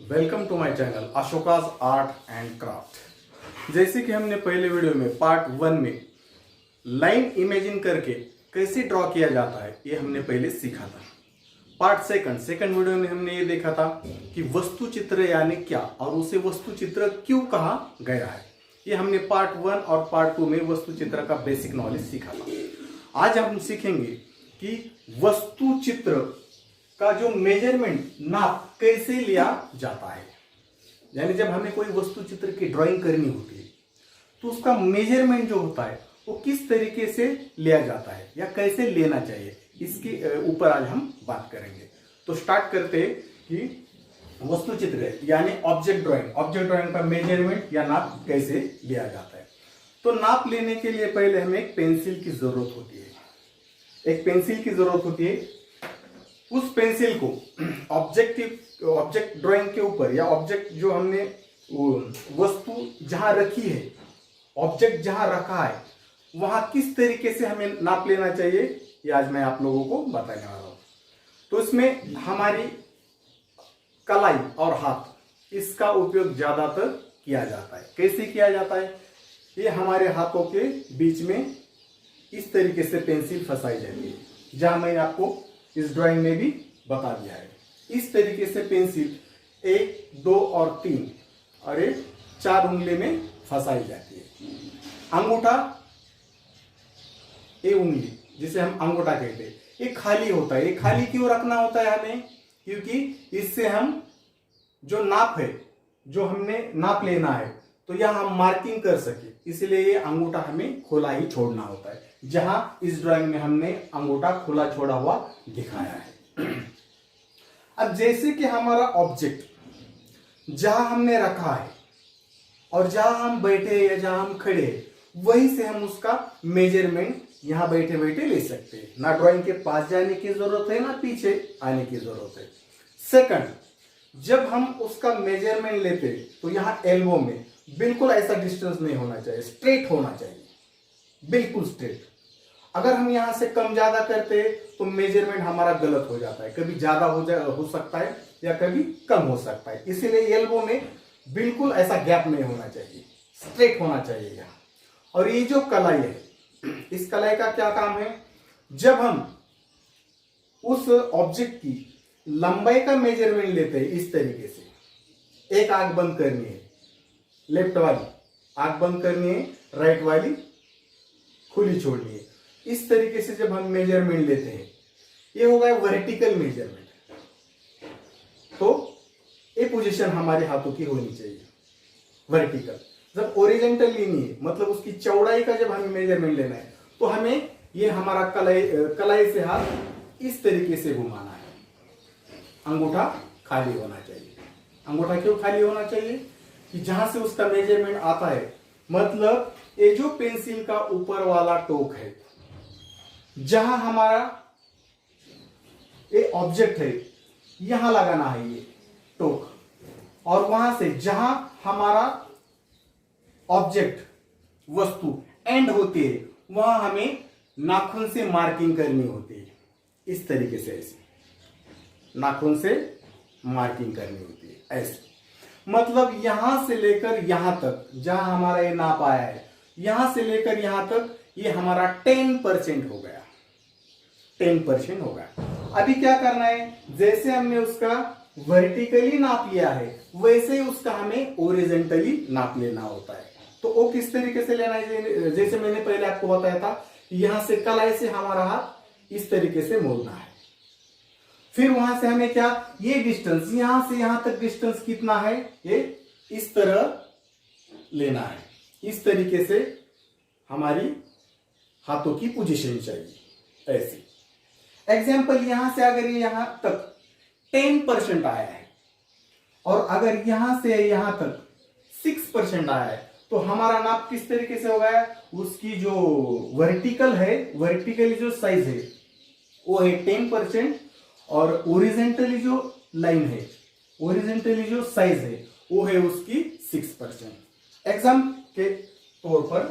Welcome to my channel Ashoka's art and craft. जैसे कि हमने पहले वीडियो में पार्ट 1 में लाइन इमेजिन करके कैसे ड्रॉ किया जाता है ये हमने पहले सीखा था। पार्ट सेकंड वीडियो में हमने ये देखा था कि वस्तु चित्र यानी क्या और उसे वस्तु चित्र क्यों कहा गया है। ये हमने पार्ट 1 और पार्ट 2 में वस्तु चित्र का बेसिक नॉलेज सीखा था। आज हम सीखेंगे कि वस्तु चित्र का जो मेजरमेंट नाप कैसे लिया जाता है। यानी जब हमें कोई वस्तु चित्र की ड्राइंग करनी होती है तो उसका मेजरमेंट जो होता है वो किस तरीके से लिया जाता है या कैसे लेना चाहिए, इसके ऊपर आज हम बात करेंगे। तो स्टार्ट करते हैं कि वस्तु चित्र यानी ऑब्जेक्ट ड्राइंग का मेजरमेंट या नाप कैसे लिया जाता है। तो नाप लेने के लिए पहले हमें एक पेंसिल की जरूरत होती है। उस पेंसिल को ऑब्जेक्ट ड्राइंग के ऊपर या ऑब्जेक्ट जो हमने वस्तु जहां रखी है, ऑब्जेक्ट जहां रखा है वहां किस तरीके से हमें नाप लेना चाहिए ये आज मैं आप लोगों को बताने वाला हूं। तो इसमें हमारी कलाई और हाथ इसका उपयोग ज्यादातर किया जाता है। कैसे किया जाता है? ये हमारे हाथों के बीच में इस तरीके से पेंसिल फंसाई जाती है, जहां मैंने आपको इस ड्राइंग में भी बता दिया है। इस तरीके से पेंसिल 1, 2 और 3 और 4 उंगली में फंसाई जाती है। अंगूठा, ये उंगली जिसे हम अंगूठा कहते हैं, ये खाली होता है। ये खाली क्यों रखना होता है हमें? क्योंकि इससे हम जो नाप है, जो हमने नाप लेना है, तो यह हम मार्किंग कर सके, इसलिए ये अंगूठा हमें खुला ही छोड़ना होता है। जहां इस ड्राइंग में हमने अंगूठा खुला छोड़ा हुआ दिखाया है। अब जैसे कि हमारा ऑब्जेक्ट जहां हमने रखा है और जहां हम बैठे या जहां हम खड़े हैं, वहीं से हम उसका मेजरमेंट यहां बैठे बैठे ले सकते हैं। ना ड्राइंग के पास जाने की जरूरत है, ना पीछे आने की जरूरत है। सेकंड, जब हम उसका मेजरमेंट लेते तो यहां एल्बो में बिल्कुल ऐसा डिस्टेंस नहीं होना चाहिए, स्ट्रेट होना चाहिए, बिल्कुल स्ट्रेट। अगर हम यहां से कम ज्यादा करते तो मेजरमेंट हमारा गलत हो जाता है। कभी ज्यादा हो सकता है या कभी कम हो सकता है। इसीलिए एल्बो में बिल्कुल ऐसा गैप नहीं होना चाहिए, स्ट्रेट होना चाहिए यहां। और ये जो कलाई है, इस कलाई का क्या काम है? जब हम उस ऑब्जेक्ट की लंबाई का मेजरमेंट लेते हैं इस तरीके से, एक आंख बंद करनी है, लेफ्ट वाली आंख बंद करनी है, राइट वाली खुली छोड़नी है। इस तरीके से जब हम मेजरमेंट लेते हैं, ये हो गया वर्टिकल मेजरमेंट। तो ये पोजीशन हमारे हाथों की होनी चाहिए वर्टिकल। जब ओरिजेंटल लेनी है, मतलब उसकी चौड़ाई का जब हमें मेजरमेंट लेना है, तो हमें ये हमारा कलाई से हाथ इस तरीके से घुमाना है। अंगूठा खाली होना चाहिए। अंगूठा क्यों खाली होना चाहिए? कि जहां से उसका मेजरमेंट आता है, मतलब ये जो पेंसिल का ऊपर वाला टोक है, जहां हमारा ये ऑब्जेक्ट है, यहां लगाना है ये टोक, और वहां से जहां हमारा ऑब्जेक्ट वस्तु एंड होती है, वहां हमें नाखून से मार्किंग करनी होती है। इस तरीके से ऐसे नाखून से मार्किंग करनी होती है ऐसे। मतलब यहां से लेकर यहां तक जहां हमारा ये नाप आया है, यहां से लेकर यहां तक ये हमारा 10% हो गया। 10% हो गया। अभी क्या करना है? जैसे हमने उसका वर्टिकली नाप लिया है, वैसे ही उसका हमें ओरिजेंटली नाप लेना होता है। तो वो किस तरीके से लेना है? जैसे मैंने पहले आपको बताया था, यहां से कलाई से हमारा हाथ इस तरीके से मोड़ना है। फिर वहां से हमें क्या, ये डिस्टेंस यहां से यहां तक डिस्टेंस कितना है, ये इस तरह लेना है। इस तरीके से हमारी हाथों की पोजीशन चाहिए ऐसे। एग्जाम्पल, यहां से अगर ये यहां तक 10% आया है और अगर यहां से यहां तक 6% आया है, तो हमारा नाप किस तरीके से हो गया? उसकी जो वर्टिकली जो साइज है वो है 10%, और ओरिजेंटली जो लाइन है, ओरिजेंटली जो साइज है, वो है उसकी 6%। एग्जाम के तौर पर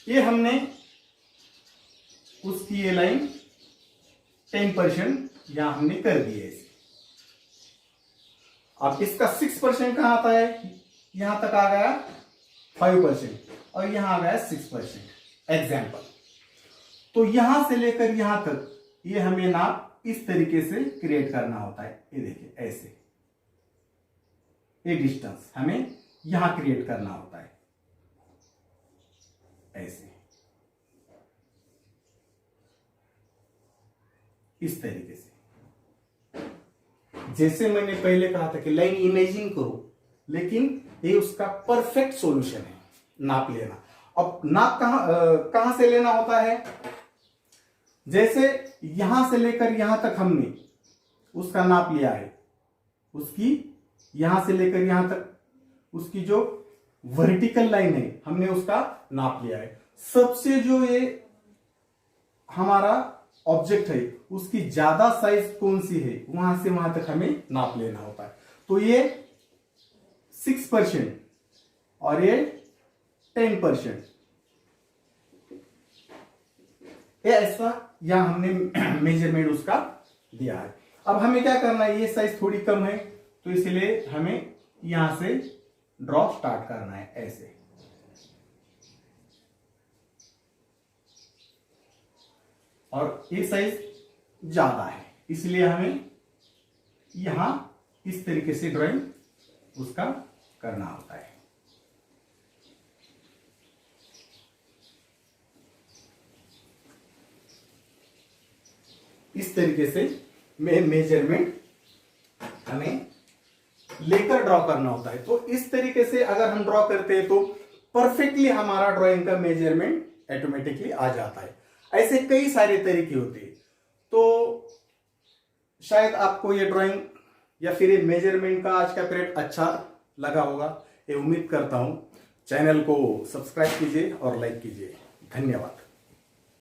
ये हमने उसकी ये लाइन 10% यहां हमने कर दी है। अब इसका 6% कहां आता है, यहां तक आ गया 5% और यहां आ गया 6%। एग्जाम्पल, तो यहां से लेकर यहां तक ये हमें नाप इस तरीके से क्रिएट करना होता है। ये देखिए ऐसे, ये डिस्टेंस हमें यहां क्रिएट करना होता है ऐसे, इस तरीके से। जैसे मैंने पहले कहा था कि लाइन इमेजिन करो, लेकिन ये उसका परफेक्ट सॉल्यूशन है नाप लेना। अब नाप कहां से लेना होता है, जैसे यहां से लेकर यहां तक हमने उसका नाप लिया है, उसकी यहां से लेकर यहां तक उसकी जो वर्टिकल लाइन है हमने उसका नाप लिया है। सबसे जो ये हमारा ऑब्जेक्ट है उसकी ज्यादा साइज कौन सी है, वहां से वहां तक हमें नाप लेना होता है। तो ये 6% और ये 10%, ये ऐसा यहां हमने मेजरमेंट उसका दिया है। अब हमें क्या करना है, ये साइज थोड़ी कम है तो इसलिए हमें यहां से ड्रॉ स्टार्ट करना है ऐसे। और ये साइज ज्यादा है इसलिए हमें यहां इस तरीके से ड्राइंग उसका करना होता है। इस तरीके से मेजरमेंट हमें लेकर ड्रॉ करना होता है। तो इस तरीके से अगर हम ड्रॉ करते हैं तो परफेक्टली हमारा ड्राइंग का मेजरमेंट ऑटोमेटिकली आ जाता है। ऐसे कई सारे तरीके होते हैं। तो शायद आपको ये ड्राइंग या फिर ये मेजरमेंट का आज का पीरियड अच्छा लगा होगा, ये उम्मीद करता हूं। चैनल को सब्सक्राइब कीजिए और लाइक कीजिए। धन्यवाद।